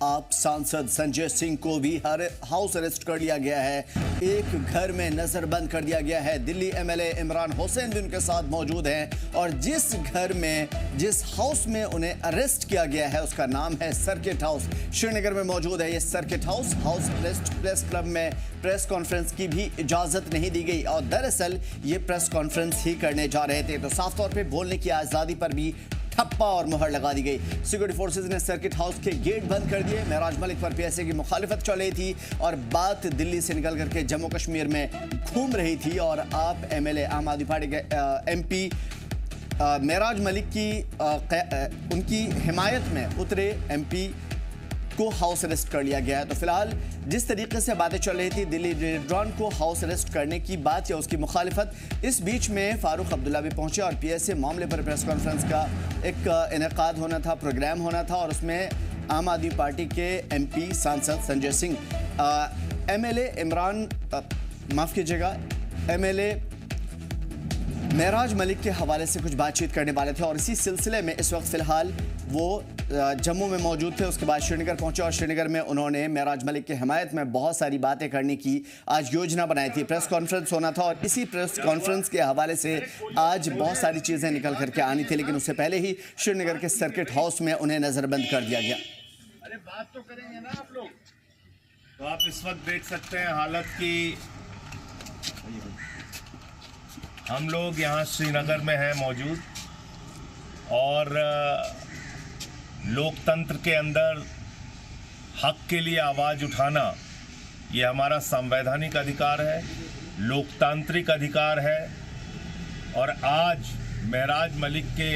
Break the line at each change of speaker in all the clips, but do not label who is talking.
आप सांसद संजय सिंह को भी हाउस अरेस्ट कर लिया गया है। एक घर में नजरबंद कर दिया गया है। दिल्ली एमएलए इमरान हुसैन भी उनके साथ मौजूद हैं और जिस घर में, जिस हाउस में उन्हें अरेस्ट किया गया है उसका नाम है सर्किट हाउस। श्रीनगर में मौजूद है ये सर्किट हाउस। प्रेस क्लब में प्रेस कॉन्फ्रेंस की भी इजाजत नहीं दी गई और दरअसल ये प्रेस कॉन्फ्रेंस ही करने जा रहे थे, तो साफ तौर पे बोलने की आज़ादी पर भी ठप्पा और मुहर लगा दी गई। सिक्योरिटी फोर्सेज ने सर्किट हाउस के गेट बंद कर दिए। महराज मलिक पर पीएसए की मुखालिफत चल रही थी और बात दिल्ली से निकल करके जम्मू कश्मीर में घूम रही थी और आप एमएलए आम आदमी पार्टी के एमपी महराज मलिक की उनकी हिमायत में उतरे एमपी को हाउस अरेस्ट कर लिया गया है। तो फिलहाल जिस तरीके से बातें चल रही थी दिल्ली रेडरॉन को हाउस अरेस्ट करने की बात या उसकी मुखालिफत, इस बीच में फारूक अब्दुल्ला भी पहुंचे और पीएसए मामले पर प्रेस कॉन्फ्रेंस का एक इनेकाद होना था, प्रोग्राम होना था और उसमें आम आदमी पार्टी के एमपी सांसद संजय सिंह, एमएलए इमरान, माफ़ कीजिएगा, एमएलए महराज मलिक के हवाले से कुछ बातचीत करने वाले थे और इसी सिलसिले में इस वक्त फ़िलहाल वो जम्मू में मौजूद थे। उसके बाद श्रीनगर पहुंचे और श्रीनगर में उन्होंने महराज मलिक की हिमायत में बहुत सारी बातें करने की आज योजना बनाई थी। प्रेस कॉन्फ्रेंस होना था और इसी प्रेस कॉन्फ्रेंस के हवाले से आज बहुत सारी चीज़ें निकल करके आनी थी, लेकिन उससे पहले ही श्रीनगर के सर्किट हाउस में उन्हें नज़रबंद कर दिया गया।
अरे बात तो करेंगे ना आप लोग। तो आप इस वक्त देख सकते हैं हालत की, हम लोग यहाँ श्रीनगर में हैं मौजूद और लोकतंत्र के अंदर हक के लिए आवाज़ उठाना ये हमारा संवैधानिक अधिकार है, लोकतांत्रिक अधिकार है। और आज महराज मलिक के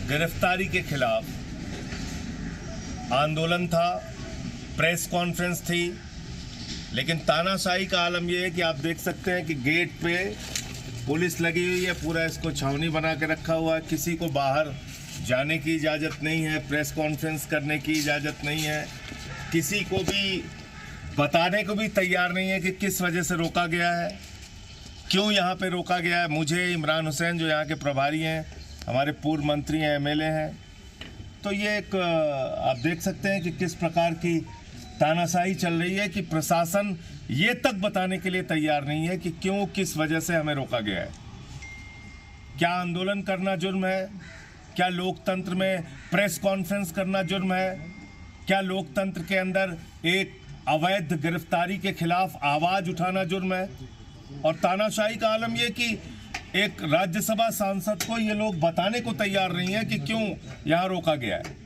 गिरफ्तारी के खिलाफ आंदोलन था, प्रेस कॉन्फ्रेंस थी, लेकिन तानाशाही का आलम यह है कि आप देख सकते हैं कि गेट पे पुलिस लगी हुई है, पूरा इसको छावनी बना के रखा हुआ है। किसी को बाहर जाने की इजाज़त नहीं है, प्रेस कॉन्फ्रेंस करने की इजाज़त नहीं है, किसी को भी बताने को भी तैयार नहीं है कि किस वजह से रोका गया है, क्यों यहाँ पे रोका गया है। मुझे, इमरान हुसैन जो यहाँ के प्रभारी हैं, हमारे पूर्व मंत्री हैं, एमएलए हैं, तो ये एक आप देख सकते हैं कि किस प्रकार की तानाशाही चल रही है कि प्रशासन ये तक बताने के लिए तैयार नहीं है कि क्यों, किस वजह से हमें रोका गया है। क्या आंदोलन करना जुर्म है? क्या लोकतंत्र में प्रेस कॉन्फ्रेंस करना जुर्म है? क्या लोकतंत्र के अंदर एक अवैध गिरफ्तारी के खिलाफ आवाज़ उठाना जुर्म है? और तानाशाही का आलम यह कि एक राज्यसभा सांसद को ये लोग बताने को तैयार नहीं है कि क्यों यहाँ रोका गया है।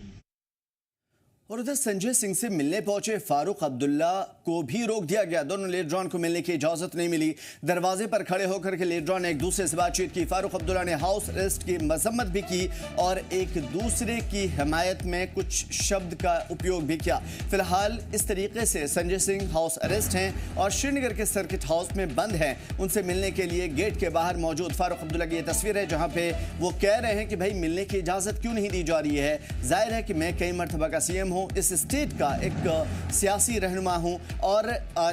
और उधर संजय सिंह से मिलने पहुंचे फारूक अब्दुल्ला को भी रोक दिया गया। दोनों लीडरॉन को मिलने की इजाजत नहीं मिली। दरवाजे पर खड़े होकर के लीडरॉन ने एक दूसरे से बातचीत की। फारूक अब्दुल्ला ने हाउस अरेस्ट की मजम्मत भी की और एक दूसरे की हिमायत में कुछ शब्द का उपयोग भी किया। फिलहाल इस तरीके से संजय सिंह हाउस अरेस्ट हैं और श्रीनगर के सर्किट हाउस में बंद हैं। उनसे मिलने के लिए गेट के बाहर मौजूद फारूक अब्दुल्ला की ये तस्वीर है जहाँ पे वो कह रहे हैं कि भाई मिलने की इजाज़त क्यों नहीं दी जा रही है। जाहिर है कि मैं कई मरतबा का सीएम हूँ, इस स्टेट का एक सियासी रहनुमा हूं और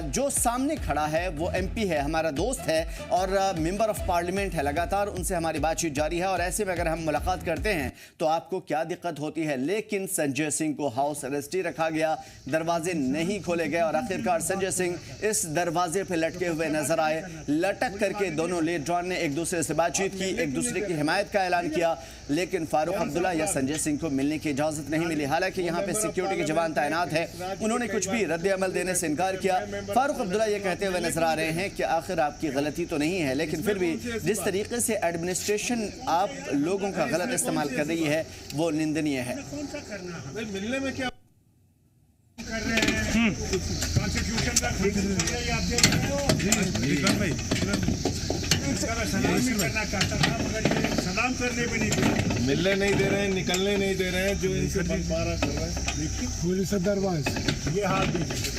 जो सामने खड़ा है वो एमपी है, हमारा दोस्त है और मेंबर ऑफ पार्लियामेंट है। लगातार उनसे हमारी बातचीत जारी है और ऐसे में अगर हम मुलाकात करते हैं तो आपको क्या दिक्कत होती है। लेकिन संजय सिंह को हाउस अरेस्ट ही रखा गया, दरवाजे नहीं खोले गए और आखिरकार संजय सिंह इस दरवाजे पर लटके हुए नजर आए। लटक करके दोनों लीडरॉन ने एक दूसरे से बातचीत की, एक दूसरे की हिमायत का ऐलान किया, लेकिन फारूक अब्दुल्ला या संजय सिंह को मिलने की इजाजत नहीं मिली। हालांकि यहाँ पे सिक्योरिटी के जवान तैनात है, उन्होंने कुछ भी रद्द अमल देने से इनकार किया। फारूक अब्दुल्ला ये कहते हुए नजर आ रहे हैं कि आखिर आपकी गलती तो नहीं है, लेकिन फिर भी जिस तरीके से एडमिनिस्ट्रेशन आप लोगों का गलत इस्तेमाल कर रही है वो निंदनीय है।
मिलने में क्या कर रहे हैं? कॉन्स्टिट्यूशन का करना चाहता था मगर ये सलाम करने में नहीं, मिलने नहीं दे रहे हैं, निकलने नहीं दे रहे हैं, जो इनसे बंटवारा कर रहे हैं। देखिए पुलिस दरबार ये हाथ देखिए,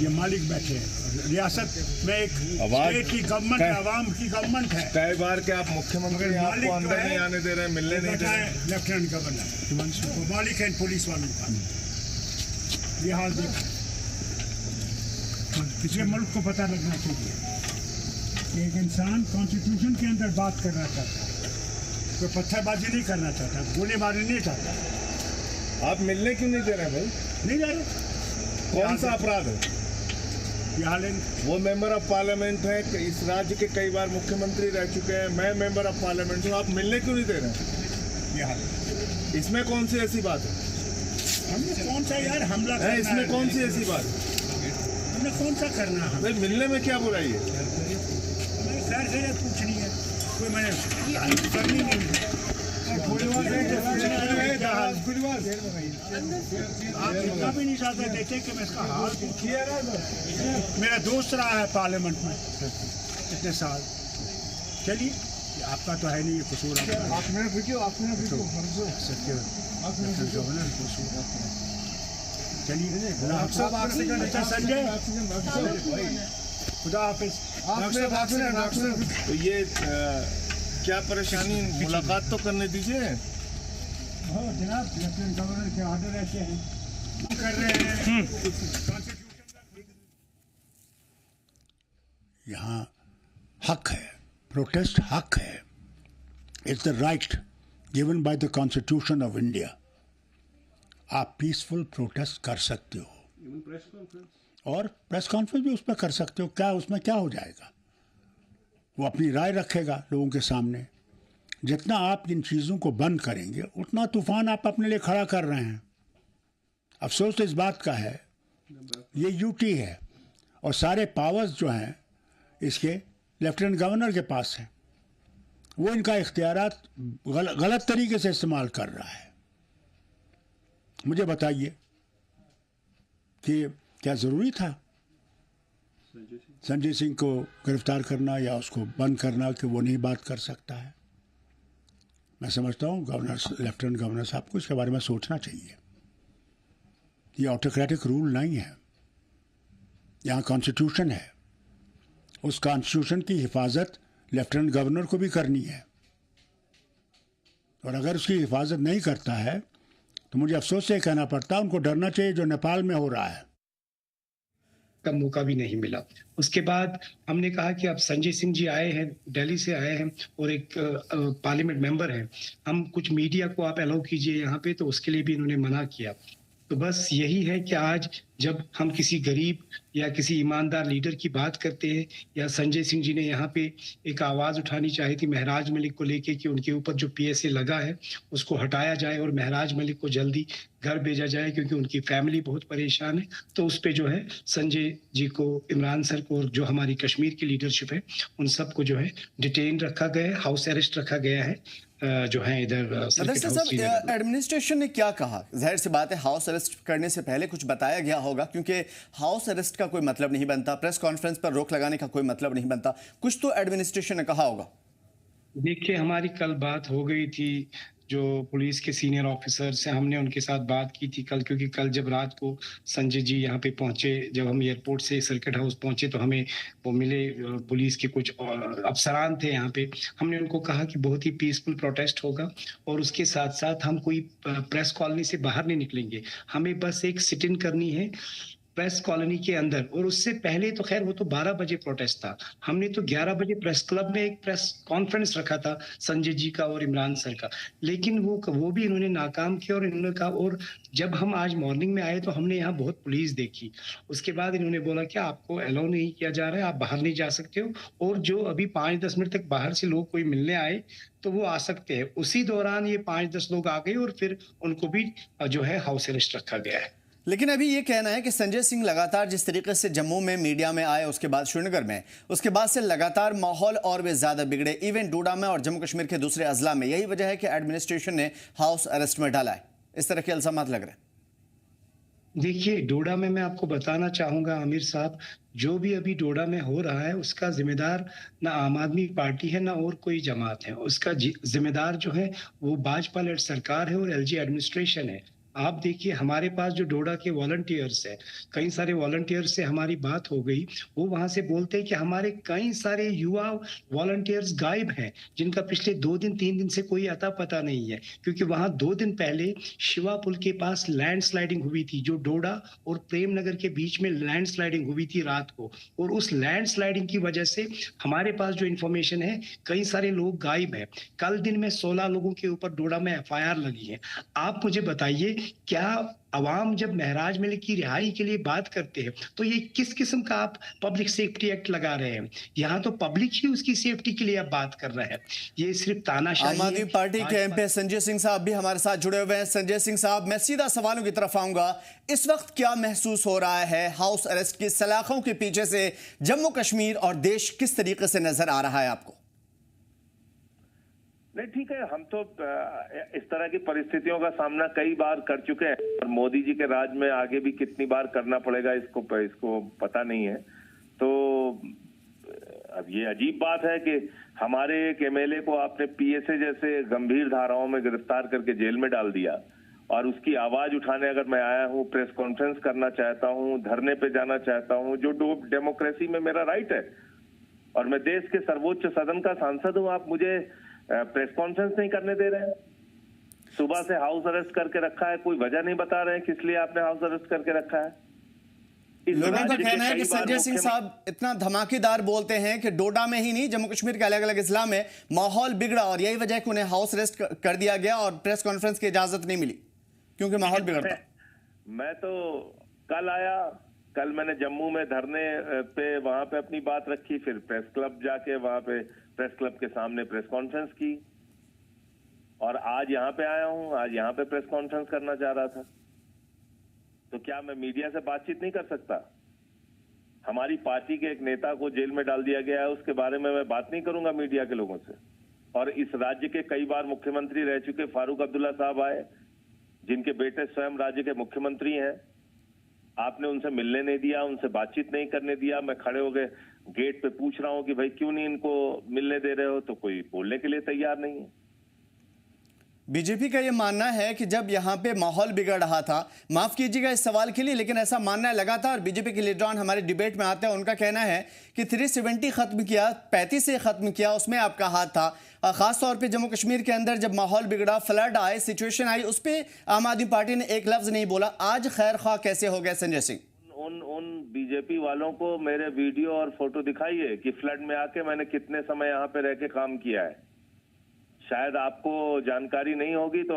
ये मालिक बैठे हैं। रियासत में एक स्टेट की गवर्नमेंट है, आवाम की गवर्नमेंट है। कई बार के आप मुख्यमंत्री आपको अंदर नहीं आने दे रहे हैं, मिलने नहीं दे रहे हैं। लेफ्टिनेंट गवर्नर मालिक है पुलिस वालों का। ये हाल देखिए, पिछले मुल्क को पता लगना चाहिए कि एक इंसान कॉन्स्टिट्यूशन के अंदर बात करना चाहता है, कोई पत्थरबाजी नहीं करना चाहता, गोलीबारी नहीं चाहता। आप मिलने क्यों नहीं दे रहे भाई?
नहीं जा रहे।
कौन सा अपराध है?
यहाँ लेंगे।
वो मेंबर ऑफ पार्लियामेंट है, इस राज्य के कई बार मुख्यमंत्री रह चुके हैं, मैं मेंबर ऑफ पार्लियामेंट हूँ, आप मिलने क्यों नहीं दे रहे हैं?
यहाँ
इसमें कौन सी ऐसी बात है?
हमने कौन सा यार हमला
है इसमें कौन सी ऐसी बात है?
हमने कौन सा करना है?
भाई मिलने में क्या बुराई है?
खैर से पूछनी है कोई मैंने करनी नहीं है। आप इतना भी नहीं चाहते देखे कि मैं इसका हाल मेरा दोस्त रहा है पार्लियामेंट में इतने साल। चलिए आपका तो है नहीं ये कसूर चलिए संजय खुदा हाफिज।
तो ये क्या परेशानी, मुलाकात तो करने दीजिए।
जनाब लेफ्टिनेंट गवर्नर के ऑर्डर ऐसे हैं कर रहे हैं। यहाँ हक है, प्रोटेस्ट हक है। It's the right given by the constitution of India. आप पीसफुल प्रोटेस्ट कर सकते हो और प्रेस कॉन्फ्रेंस भी उसमें कर सकते हो। क्या उसमें क्या हो जाएगा? वो अपनी राय रखेगा लोगों के सामने। जितना आप इन चीज़ों को बंद करेंगे उतना तूफान आप अपने लिए खड़ा कर रहे हैं। अफसोस इस बात का है ये यूटी है और सारे पावर्स जो हैं इसके लेफ्टिनेंट गवर्नर के पास हैं। वो इनका इख्तियारात गलत तरीके से इस्तेमाल कर रहा है। मुझे बताइए कि क्या ज़रूरी था संजय सिंह को गिरफ्तार करना या उसको बंद करना कि वो नहीं बात कर सकता है? मैं समझता हूँ लेफ्टिनेंट गवर्नर साहब को इसके बारे में सोचना चाहिए। ये ऑटोक्रेटिक रूल नहीं है, यहाँ कॉन्स्टिट्यूशन है। उस कॉन्स्टिट्यूशन की हिफाजत लेफ्टिनेंट गवर्नर को भी करनी है और अगर उसकी हिफाजत नहीं करता है तो मुझे अफसोस से कहना पड़ता है उनको डरना चाहिए जो नेपाल में हो रहा है।
का मौका भी नहीं मिला। उसके बाद हमने कहा कि अब संजय सिंह जी आए हैं, दिल्ली से आए हैं और एक पार्लियामेंट मेंबर हैं, हम कुछ मीडिया को आप अलाउ कीजिए यहाँ पे, तो उसके लिए भी इन्होंने मना किया। तो बस यही है कि आज जब हम किसी गरीब या किसी ईमानदार लीडर की बात करते हैं या संजय सिंह जी ने यहाँ पे एक आवाज़ उठानी चाहिए थी महराज मलिक को लेके कि उनके ऊपर जो पीएसए लगा है उसको हटाया जाए और महराज मलिक को जल्दी घर भेजा जाए क्योंकि उनकी फैमिली बहुत परेशान है। तो उस पे जो है संजय जी को, इमरान सर को और जो हमारी कश्मीर की लीडरशिप है उन सबको जो है डिटेन रखा गया है, हाउस अरेस्ट रखा गया है जो है इधर।
एडमिनिस्ट्रेशन ने क्या कहा? जाहिर सी बात है हाउस अरेस्ट करने से पहले कुछ बताया गया होगा क्योंकि हाउस अरेस्ट का कोई मतलब नहीं बनता, प्रेस कॉन्फ्रेंस पर रोक लगाने का कोई मतलब नहीं बनता। कुछ तो एडमिनिस्ट्रेशन ने कहा होगा।
देखिए हमारी कल बात हो गई थी जो पुलिस के सीनियर ऑफिसर से, हमने उनके साथ बात की थी कल, क्योंकि कल जब रात को संजय जी यहाँ पे पहुंचे, जब हम एयरपोर्ट से सर्किट हाउस पहुंचे तो हमें वो मिले, पुलिस के कुछ अफसरान थे यहाँ पे। हमने उनको कहा कि बहुत ही पीसफुल प्रोटेस्ट होगा और उसके साथ साथ हम कोई प्रेस कॉलोनी से बाहर नहीं निकलेंगे, हमें बस एक सिट इन करनी है प्रेस कॉलोनी के अंदर। और उससे पहले तो खैर वो तो 12 बजे प्रोटेस्ट था, हमने तो 11 बजे प्रेस क्लब में एक प्रेस कॉन्फ्रेंस रखा था संजय जी का और इमरान सर का, लेकिन वो भी इन्होंने नाकाम किया। और इन्होंने कहा, और जब हम आज मॉर्निंग में आए तो हमने यहाँ बहुत पुलिस देखी, उसके बाद इन्होंने बोला कि आपको अलाउ नहीं किया जा रहा है, आप बाहर नहीं जा सकते हो, और जो अभी 5-10 मिनट तक बाहर से लोग कोई मिलने आए तो वो आ सकते हैं। उसी दौरान ये 5-10 लोग आ गए और फिर उनको भी जो है हाउस अरेस्ट रखा गया है।
लेकिन अभी ये कहना है कि संजय सिंह लगातार जिस तरीके से जम्मू में मीडिया में आए, उसके बाद श्रीनगर में, उसके बाद से लगातार माहौल और भी ज्यादा बिगड़े, इवन डोडा में और जम्मू कश्मीर के दूसरे अजला में। यही वजह है कि एडमिनिस्ट्रेशन ने हाउस अरेस्ट में डाला है। इस तरह के इल्जामात लग रहे हैं।
देखिए डोडा में मैं आपको बताना चाहूंगा आमिर साहब, जो भी अभी डोडा में हो रहा है उसका जिम्मेदार ना आम आदमी पार्टी है ना और कोई जमात है, उसका जिम्मेदार जो है वो भाजपा लेड सरकार है और एलजी एडमिनिस्ट्रेशन है। आप देखिए हमारे पास जो डोडा के वॉलंटियर्स है, कई सारे वॉलंटियर्स से हमारी बात हो गई, वो वहां से बोलते हैं कि हमारे कई सारे युवा वॉलंटियर्स गायब हैं जिनका पिछले 2 दिन 3 दिन से कोई अता पता नहीं है, क्योंकि वहां 2 दिन पहले शिवा पुल के पास लैंडस्लाइडिंग हुई थी, जो डोडा और प्रेम नगर के बीच में लैंडस्लाइडिंग हुई थी रात को, और उस लैंडस्लाइडिंग की वजह से हमारे पास जो इंफॉर्मेशन है कई सारे लोग गायब है। कल दिन में 16 लोगों के ऊपर डोडा में FIR लगी है। आप मुझे बताइए क्या अवाम जब महराज मलिक की रिहाई के लिए बात करते हैं तो ये किस किस्म का आप पब्लिक सेफ्टी एक्ट लगा रहे हैं? यहाँ तो पब्लिक ही उसकी सेफ्टी के लिए आप बात कर रहे हैं। ये सिर्फ तानाशाही
आम आदमी
है।
पार्टी के एमपी संजय सिंह साहब भी हमारे साथ जुड़े हुए हैं। संजय सिंह साहब, मैं सीधा सवालों की तरफ आऊंगा। इस वक्त क्या महसूस हो रहा है? हाउस अरेस्ट की सलाखों के पीछे से जम्मू कश्मीर और देश किस तरीके से नजर आ रहा है आपको?
नहीं, ठीक है, हम तो इस तरह की परिस्थितियों का सामना कई बार कर चुके हैं और मोदी जी के राज में आगे भी कितनी बार करना पड़ेगा इसको पता नहीं है। तो अब ये अजीब बात है कि हमारे एक एमएलए को आपने पीएसए जैसे गंभीर धाराओं में गिरफ्तार करके जेल में डाल दिया और उसकी आवाज उठाने अगर मैं आया हूं, प्रेस कॉन्फ्रेंस करना चाहता हूं, धरने पे जाना चाहता हूं, जो डेमोक्रेसी में मेरा राइट है और मैं देश के सर्वोच्च सदन का सांसद हूं, आप मुझे प्रेस कॉन्फ्रेंस नहीं करने दे रहे हैं। सुबह से हाउस अरेस्ट करके रखा है, कोई वजह नहीं बता रहे हैं किस लिए आपने हाउस अरेस्ट करके रखा है।
लोगों का कहना है कि संजय सिंह साहब इतना धमाकेदार बोलते हैं कि डोडा में ही नहीं, जम्मू कश्मीर के अलग अलग इजला में माहौल बिगड़ा और यही वजह है कि उन्हें हाउस अरेस्ट कर दिया गया और प्रेस कॉन्फ्रेंस की इजाजत नहीं मिली क्योंकि माहौल बिगड़ता।
मैं तो कल आया, कल मैंने जम्मू में धरने पे वहां पे अपनी बात रखी, फिर प्रेस क्लब जाके वहां पे प्रेस क्लब के सामने प्रेस कॉन्फ्रेंस की और आज यहाँ पे आया हूँ, आज यहाँ पे प्रेस कॉन्फ्रेंस करना चाह रहा था। तो क्या मैं मीडिया से बातचीत नहीं कर सकता? हमारी पार्टी के एक नेता को जेल में डाल दिया गया है, उसके बारे में मैं बात नहीं करूंगा मीडिया के लोगों से? और इस राज्य के कई बार मुख्यमंत्री रह चुके फारूक अब्दुल्ला साहब आए, जिनके बेटे स्वयं राज्य के मुख्यमंत्री हैं, आपने उनसे मिलने नहीं दिया, उनसे बातचीत नहीं करने दिया। मैं खड़े हो गए गेट पे पूछ रहा हूं कि भाई क्यों नहीं इनको मिलने दे रहे हो, तो कोई बोलने के लिए तैयार नहीं है।
बीजेपी का यह मानना है कि जब यहां पे माहौल बिगड़ रहा था, माफ कीजिएगा इस सवाल के लिए, लेकिन ऐसा मानना है लगातार बीजेपी के लीडरान हमारे डिबेट में आते हैं, उनका कहना है कि 370 खत्म किया, 35 से खत्म किया, उसमें आपका हाथ था। खास तौर पे जम्मू कश्मीर के अंदर जब माहौल बिगड़ा, फ्लड आए, सिचुएशन आई, उस पर आम आदमी पार्टी ने एक लफ्ज नहीं बोला। आज खैर खा कैसे हो गया संजय सिंह?
उन बीजेपी वालों को मेरे वीडियो और फोटो दिखाइए कि फ्लड में आके मैंने कितने समय यहाँ पे रह के काम किया है। शायद आपको जानकारी नहीं होगी तो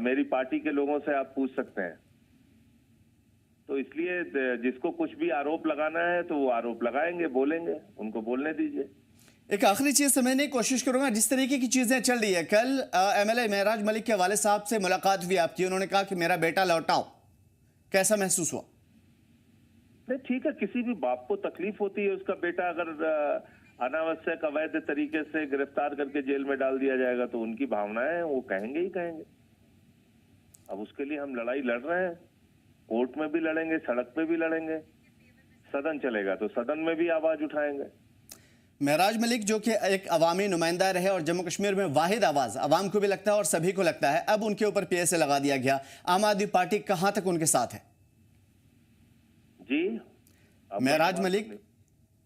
मेरी पार्टी के लोगों से आप पूछ सकते हैं। तो इसलिए जिसको कुछ भी आरोप लगाना है तो वो आरोप लगाएंगे, बोलेंगे, उनको बोलने दीजिए।
एक आखिरी चीज समझने की कोशिश करूंगा, जिस तरीके की चीजें चल रही है, कल एमएलए महराज मलिक के वाले साहब से मुलाकात हुई आपकी, उन्होंने कहा कि मेरा बेटा लौटाओ, कैसा महसूस हुआ?
नहीं, ठीक है, किसी भी बाप को तकलीफ होती है, उसका बेटा अगर अनावश्यक अवैध तरीके से गिरफ्तार करके जेल में डाल दिया जाएगा तो उनकी भावनाएं हैं, वो कहेंगे ही कहेंगे। अब उसके लिए हम लड़ाई लड़ रहे हैं, कोर्ट में भी लड़ेंगे, सड़क पे भी लड़ेंगे, सदन चलेगा तो सदन में भी आवाज उठाएंगे।
महराज मलिक जो कि एक अवामी नुमाइंदा रहे और जम्मू कश्मीर में वाहिद आवाज अवाम को भी लगता है और सभी को लगता है, अब उनके ऊपर पीएसए लगा दिया गया। आम आदमी पार्टी कहां तक उनके साथ है?
जी,
महराज मलिक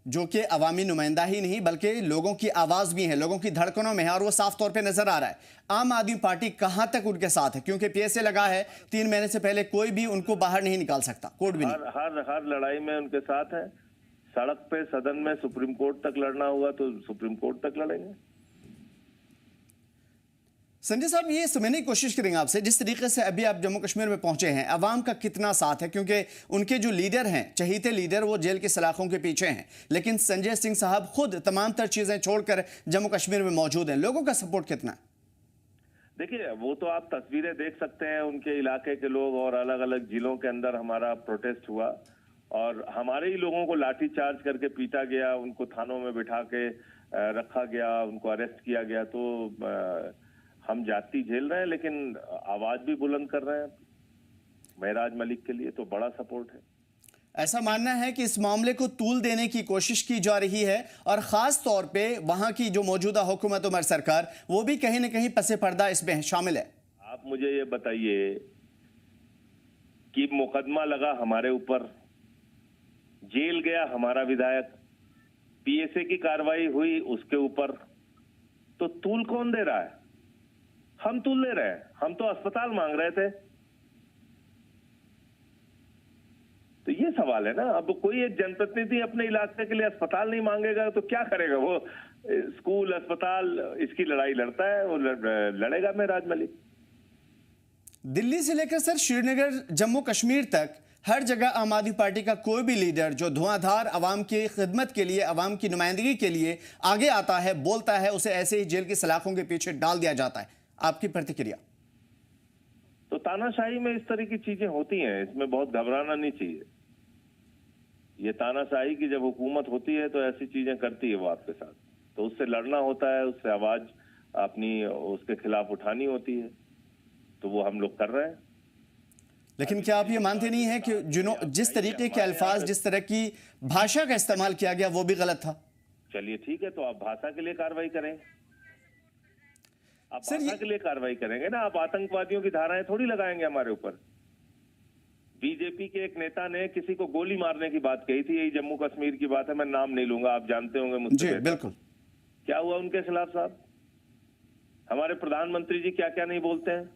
जो कि अवामी नुमाइंदा ही नहीं बल्कि लोगों की आवाज भी है, लोगों की धड़कनों में है और वो साफ तौर पे नजर आ रहा है। आम आदमी पार्टी कहां तक उनके साथ है? क्योंकि पीएसए लगा है, 3 महीने से पहले कोई भी उनको बाहर नहीं निकाल सकता, कोर्ट भी नहीं।
हर लड़ाई में उनके साथ है। सड़क पे, सदन में, सुप्रीम कोर्ट तक लड़ना हुआ तो सुप्रीम कोर्ट तक लड़ेंगे।
संजय साहब, ये समझने की कोशिश करेंगे आपसे, जिस तरीके से अभी आप जम्मू कश्मीर में पहुंचे हैं, अवाम का कितना साथ है? क्योंकि उनके जो लीडर हैं, चहीते लीडर, वो जेल की सलाखों के पीछे हैं, लेकिन संजय सिंह साहब खुद तमाम तर चीजें छोड़कर जम्मू कश्मीर में मौजूद हैं। लोगों का सपोर्ट कितना है?
देखिए, वो तो आप तस्वीरें देख सकते हैं, उनके इलाके के लोग और अलग अलग जिलों के अंदर हमारा प्रोटेस्ट हुआ और हमारे ही लोगों को लाठी चार्ज करके पीटा गया, उनको थानों में बिठा के रखा गया, उनको अरेस्ट किया गया। तो हम जाति झेल रहे हैं लेकिन आवाज भी बुलंद कर रहे हैं। महराज मलिक के लिए तो बड़ा सपोर्ट है।
ऐसा मानना है कि इस मामले को तूल देने की कोशिश की जा रही है और खास तौर पे वहां की जो मौजूदा हुकूमत उमर सरकार, वो भी कहीं ना कहीं पसे पर्दा इसमें शामिल है।
आप मुझे ये बताइए कि मुकदमा लगा हमारे ऊपर, जेल गया हमारा विधायक, पीएसए की कार्रवाई हुई उसके ऊपर, तो तूल कौन दे रहा है? हम तूल ले रहे हैं। हम तो अस्पताल मांग रहे थे। तो ये सवाल है ना। अब कोई एक जनप्रतिनिधि अपने इलाके के लिए अस्पताल नहीं मांगेगा तो क्या करेगा? वो स्कूल, अस्पताल, इसकी लड़ाई लड़ता है, वो लड़ेगा महराज मलिक।
दिल्ली से लेकर सर श्रीनगर जम्मू कश्मीर तक हर जगह आम आदमी पार्टी का कोई भी लीडर जो धुआंधार अवाम की खिदमत के लिए, अवाम की नुमाइंदगी के लिए आगे आता है, बोलता है, उसे ऐसे ही जेल की सलाखों के पीछे डाल दिया जाता है। आपकी प्रतिक्रिया?
तो तानाशाही में इस तरह की चीजें होती हैं, इसमें बहुत घबराना नहीं चाहिए। ये तानाशाही की जब हुकूमत होती है तो ऐसी चीजें करती है वो आपके साथ, तो उससे लड़ना होता है, उससे आवाज अपनी उसके खिलाफ उठानी होती है, तो वो हम लोग कर रहे हैं।
लेकिन क्या आप ये मानते नहीं हैं कि जिस तरीके के अल्फाज, जिस तरह की भाषा का इस्तेमाल किया गया वो भी गलत था?
चलिए ठीक है, तो आप भाषा के लिए कार्रवाई करें, आप
सर,
भाषा के लिए कार्रवाई करेंगे ना, आप आतंकवादियों की धाराएं थोड़ी लगाएंगे हमारे ऊपर। बीजेपी के एक नेता ने किसी को गोली मारने की बात कही थी, यही जम्मू कश्मीर की बात है, मैं नाम नहीं लूंगा, आप जानते होंगे मुझसे।
जी बिल्कुल।
क्या हुआ उनके खिलाफ साहब? हमारे प्रधानमंत्री जी क्या क्या नहीं बोलते हैं,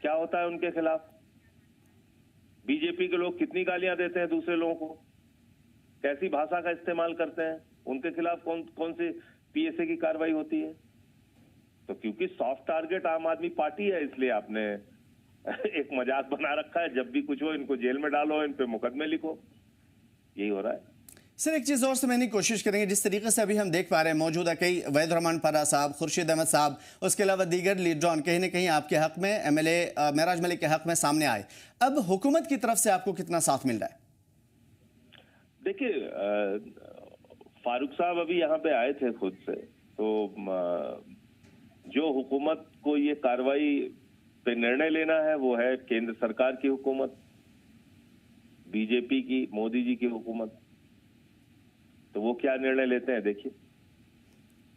क्या होता है उनके खिलाफ? बीजेपी के लोग कितनी गालियां देते हैं दूसरे लोगों को, कैसी भाषा का इस्तेमाल करते हैं, उनके खिलाफ कौन सी पीएसए की कार्रवाई होती है? तो क्योंकि सॉफ्ट टारगेट आम आदमी पार्टी है, इसलिए आपने एक मजाक बना रखा है, जब भी कुछ हो इनको जेल में डालो, इन पे मुकदमे लिखो, यही हो रहा है।
सर एक चीज़ और समझने की कोशिश करेंगे, जिस तरीके से अभी हम देख पा रहे हैं मौजूदा कई वैद रहमान परा साहब, खुर्शीद अहमद साहब, उसके अलावा दीगर लीडरान कहीं ना कहीं आपके हक में, एमएलए महराज मलिक के हक में सामने आए। अब हुकूमत की तरफ से आपको कितना साथ मिल रहा है?
देखिए फारूक साहब अभी यहाँ पे आए थे खुद से, तो जो हुकूमत को ये कार्रवाई पे निर्णय लेना है वो है केंद्र सरकार की हुकूमत, बीजेपी की, मोदी जी की हुकूमत, तो वो क्या निर्णय लेते हैं देखिए।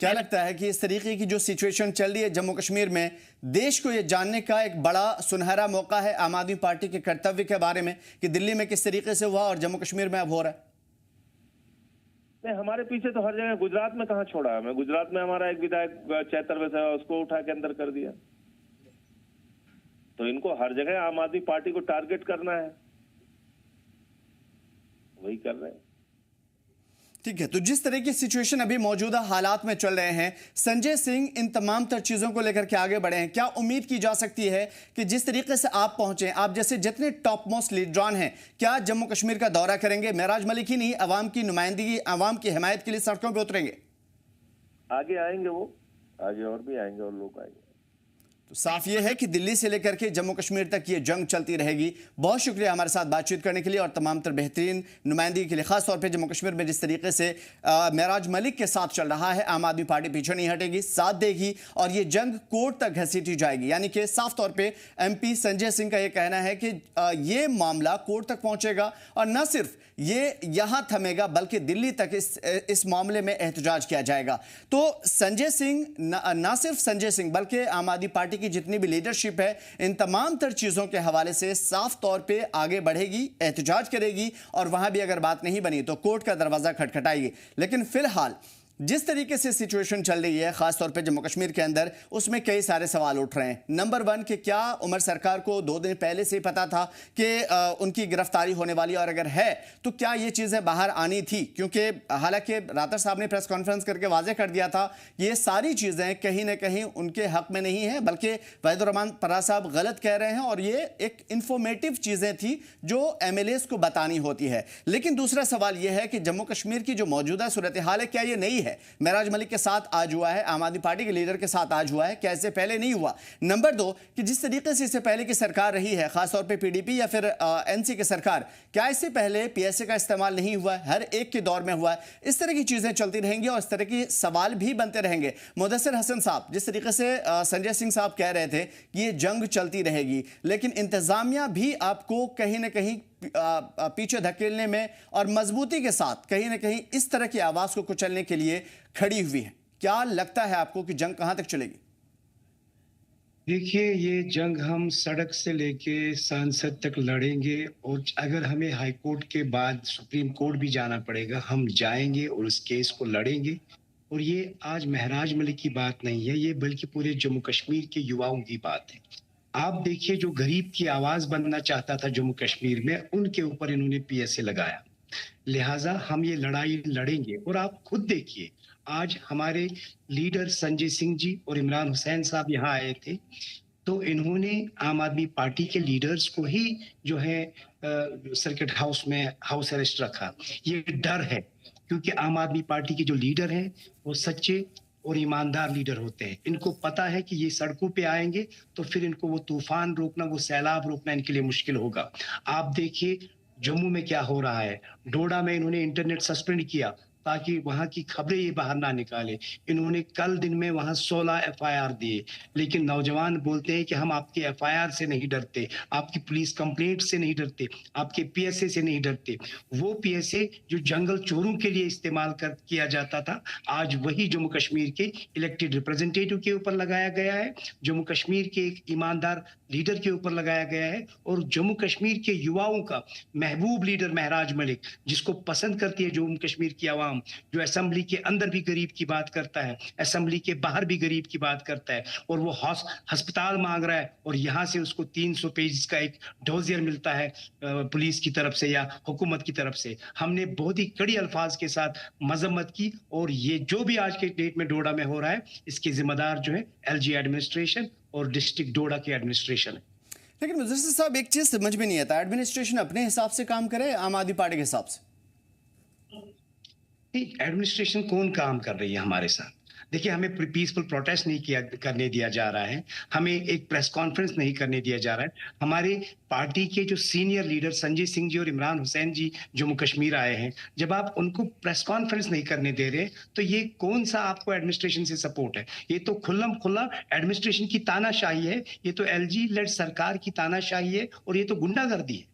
क्या लगता है कि इस तरीके की जो सिचुएशन चल रही है जम्मू कश्मीर में, देश को यह जानने का एक बड़ा सुनहरा मौका है आम आदमी पार्टी के कर्तव्य के बारे में कि दिल्ली में किस तरीके से हुआ और जम्मू कश्मीर में अब हो रहा है?
नहीं, हमारे पीछे तो हर जगह, गुजरात में कहाँ छोड़ा है? मैं गुजरात में हमारा एक विधायक चैतर वैसा, उसको उठा के अंदर कर दिया। तो इनको हर जगह आम आदमी पार्टी को टारगेट करना है, वही कर रहे हैं।
ठीक है, तो जिस तरह की सिचुएशन अभी मौजूदा हालात में चल रहे हैं, संजय सिंह इन तमाम तर चीजों को लेकर के आगे बढ़े हैं, क्या उम्मीद की जा सकती है कि जिस तरीके से आप पहुंचे, आप जैसे जितने टॉप मोस्ट लीडरान हैं, क्या जम्मू कश्मीर का दौरा करेंगे? महराज मलिक ही नहीं, अवाम की नुमाइंदगी, अवाम की हिमायत के लिए सड़कों पर उतरेंगे?
आगे आएंगे वो, आगे और भी आएंगे और लोग आएंगे।
तो साफ ये है कि दिल्ली से लेकर के जम्मू कश्मीर तक ये जंग चलती रहेगी। बहुत शुक्रिया हमारे साथ बातचीत करने के लिए और तमाम तर बेहतरीन नुमाइंदगी के लिए, खास तौर पे जम्मू कश्मीर में जिस तरीके से महराज मलिक के साथ चल रहा है, आम आदमी पार्टी पीछे नहीं हटेगी, साथ देगी और ये जंग कोर्ट तक घसीटी जाएगी। यानी कि साफ तौर पे एमपी संजय सिंह का ये कहना है कि ये मामला कोर्ट तक पहुंचेगा और न सिर्फ ये यहां थमेगा बल्कि दिल्ली तक इस मामले में एहतजाज किया जाएगा। तो संजय सिंह, न सिर्फ संजय सिंह बल्कि आम आदमी पार्टी की जितनी भी लीडरशिप है, इन तमाम तर चीजों के हवाले से साफ तौर पे आगे बढ़ेगी, एहतजाज करेगी और वहां भी अगर बात नहीं बनी तो कोर्ट का दरवाजा खटखटाएगी। लेकिन फिलहाल जिस तरीके से सिचुएशन चल रही है खासतौर पे जम्मू कश्मीर के अंदर, उसमें कई सारे सवाल उठ रहे हैं। नंबर 1 कि क्या उमर सरकार को 2 दिन पहले से ही पता था कि उनकी गिरफ्तारी होने वाली, और अगर है तो क्या ये चीज़ें बाहर आनी थी? क्योंकि हालांकि रातर साहब ने प्रेस कॉन्फ्रेंस करके वाजे कर दिया था ये सारी चीज़ें कहीं ना कहीं उनके हक में नहीं है, बल्कि वहीद रहमान परा साहब गलत कह रहे हैं और ये एक इंफॉर्मेटिव चीज़ें थी जो एमएलएस को बतानी होती है। लेकिन दूसरा सवाल यह है कि जम्मू कश्मीर की जो मौजूदा सूरत हाल है, क्या ये नहीं है? महराज मलिक के साथ आज हुआ है, आम आदमी पार्टी के लीडर के साथ आज हुआ है, क्या इससे पहले नहीं हुआ? नंबर 2 कि जिस तरीके से इससे पहले की सरकार रही है, खासतौर पे पीडीपी या फिर एनसी की सरकार, क्या इससे पहले पीएसए का इस्तेमाल नहीं हुआ है? हर एक के दौर में हुआ है। इस तरह की चीजें चलती रहेंगी और इस तरह के सवाल भी बनते रहेंगे। मुदस्सिर हसन साहब, जिस तरीके से संजय सिंह साहब कह रहे थे कि ये जंग चलती रहेगी, लेकिन इंतजामिया भी आपको कहीं ना कहीं पीछे धकेलने में और मजबूती के साथ कहीं ना कहीं इस तरह की आवाज को कुचलने के लिए खड़ी हुई है। क्या लगता है आपको कि जंग कहां तक चलेगी?
देखिए, ये जंग हम सड़क से लेके संसद तक लड़ेंगे और अगर हमें हाई कोर्ट के बाद सुप्रीम कोर्ट भी जाना पड़ेगा, हम जाएंगे और उस केस को लड़ेंगे। और ये आज महराज मलिक की बात नहीं है, ये बल्कि पूरे जम्मू कश्मीर के युवाओं की बात है। आप देखिए, जो गरीब की आवाज बनना चाहता था जम्मू कश्मीर में, उनके ऊपर इन्होंने पीएसए लगाया। लिहाजा हम ये लड़ाई लड़ेंगे। और आप खुद देखिए, आज हमारे लीडर संजय सिंह जी और इमरान हुसैन साहब यहाँ आए थे। तो इन्होंने आम आदमी पार्टी के लीडर्स को ही जो है सर्किट हाउस में हाउस अरेस्ट रखा। ये डर है, क्योंकि आम आदमी पार्टी के जो लीडर हैं वो सच्चे और ईमानदार लीडर होते हैं। इनको पता है कि ये सड़कों पे आएंगे तो फिर इनको वो तूफान रोकना, वो सैलाब रोकना इनके लिए मुश्किल होगा। आप देखिए जम्मू में क्या हो रहा है। डोडा में इन्होंने इंटरनेट सस्पेंड किया ताकि वहां की खबरें ये बाहर ना निकाले। इन्होंने कल दिन में वहां 16 एफआईआर दिए, लेकिन नौजवान बोलते हैं कि हम आपके एफआईआर से नहीं डरते, आपकी पुलिस कंप्लेंट से नहीं डरते, आपके पीएसए से नहीं डरते। वो पीएसए जो जंगल चोरों के लिए इस्तेमाल किया जाता था, आज वही जम्मू कश्मीर के इलेक्टेड रिप्रेजेंटेटिव के ऊपर लगाया गया है, जम्मू कश्मीर के एक ईमानदार लीडर के ऊपर लगाया गया है। और जम्मू कश्मीर के युवाओं का महबूब लीडर महराज मलिक, जिसको पसंद करती है जम्मू कश्मीर की आवाम, जो असेंबली के अंदर भी गरीब की बात करता है, असेंबली के बाहर भी गरीब की बात करता है, और वो अस्पताल मांग रहा है और यहां से उसको 300 पेज का एक डोजियर मिलता है पुलिस की तरफ से या हुकूमत की तरफ से। हमने बहुत ही कड़ी अल्फाज के साथ मजम्मत की, और ये जो भी आज के डेट में डोडा में हो रहा है, इसके जिम्मेदार जो है एलजी एडमिनिस्ट्रेशन और डिस्ट्रिक्ट डोडा की एडमिनिस्ट्रेशन है।
लेकिन मुदस्सिर साहब, एक चीज समझ में नहीं आता, एडमिनिस्ट्रेशन अपने हिसाब से काम करे, आम आदमी पार्टी के हिसाब से?
एडमिनिस्ट्रेशन कौन काम कर रही है हमारे साथ? देखिए, हमें पीसफुल प्रोटेस्ट नहीं करने दिया जा रहा है, हमें एक प्रेस कॉन्फ्रेंस नहीं करने दिया जा रहा है। हमारे पार्टी के जो सीनियर लीडर संजय सिंह जी और इमरान हुसैन जी जम्मू कश्मीर आए हैं, जब आप उनको प्रेस कॉन्फ्रेंस नहीं करने दे रहे, तो ये कौन सा आपको एडमिनिस्ट्रेशन से सपोर्ट है? ये तो खुल्लम खुल्ला एडमिनिस्ट्रेशन की तानाशाही है, ये तो एलजी लेड सरकार की तानाशाही है, और ये तो गुंडागर्दी है।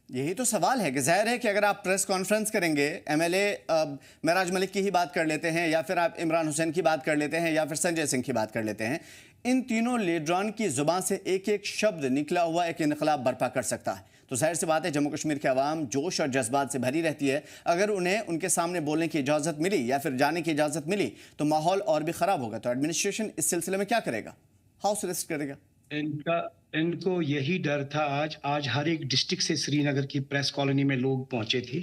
यही तो सवाल है कि जाहिर है कि अगर आप प्रेस कॉन्फ्रेंस करेंगे, एमएलए महराज मलिक की ही बात कर लेते हैं, या फिर आप इमरान हुसैन की बात कर लेते हैं, या फिर संजय सिंह की बात कर लेते हैं, इन तीनों लीडरान की जुबान से एक एक शब्द निकला हुआ एक इनकलाब बर्पा कर सकता है। तो जाहिर सी बात है जम्मू कश्मीर की आवाम जोश और जज्बात से भरी रहती है। अगर उन्हें उनके सामने बोलने की इजाज़त मिली या फिर जाने की इजाज़त मिली तो माहौल और भी ख़राब होगा। तो एडमिनिस्ट्रेशन इस सिलसिले में क्या करेगा? हाउस अरेस्ट करेगा?
इनको यही डर था। आज हर एक डिस्ट्रिक्ट से श्रीनगर की प्रेस कॉलोनी में लोग पहुंचे थे।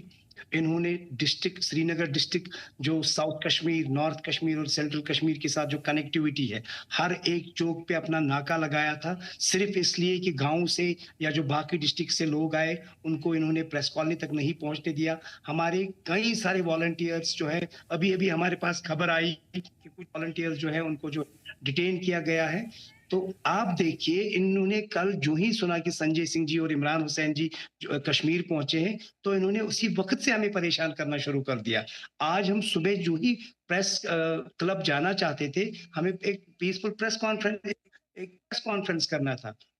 इन्होंने डिस्ट्रिक्ट श्रीनगर डिस्ट्रिक्ट, जो साउथ कश्मीर, नॉर्थ कश्मीर और सेंट्रल कश्मीर के साथ जो कनेक्टिविटी है, हर एक चौक पे अपना नाका लगाया था, सिर्फ इसलिए कि गांव से या जो बाकी डिस्ट्रिक्ट से लोग आए उनको इन्होंने प्रेस कॉलोनी तक नहीं पहुंचने दिया। हमारे कई सारे वॉलंटियर्स जो है, अभी अभी हमारे पास खबर आई कि कुछ वॉलंटियर्स जो है उनको जो डिटेन किया गया है। तो आप देखिए, इन्होंने कल जो ही सुना कि संजय सिंह जी और इमरान हुसैन जी कश्मीर पहुंचे हैं, तो इन्होंने उसी वक्त से हमें परेशान करना शुरू कर दिया। आज हम सुबह जो ही प्रेस क्लब जाना चाहते थे, हमें एक पीसफुल प्रेस कॉन्फ्रेंस करना था,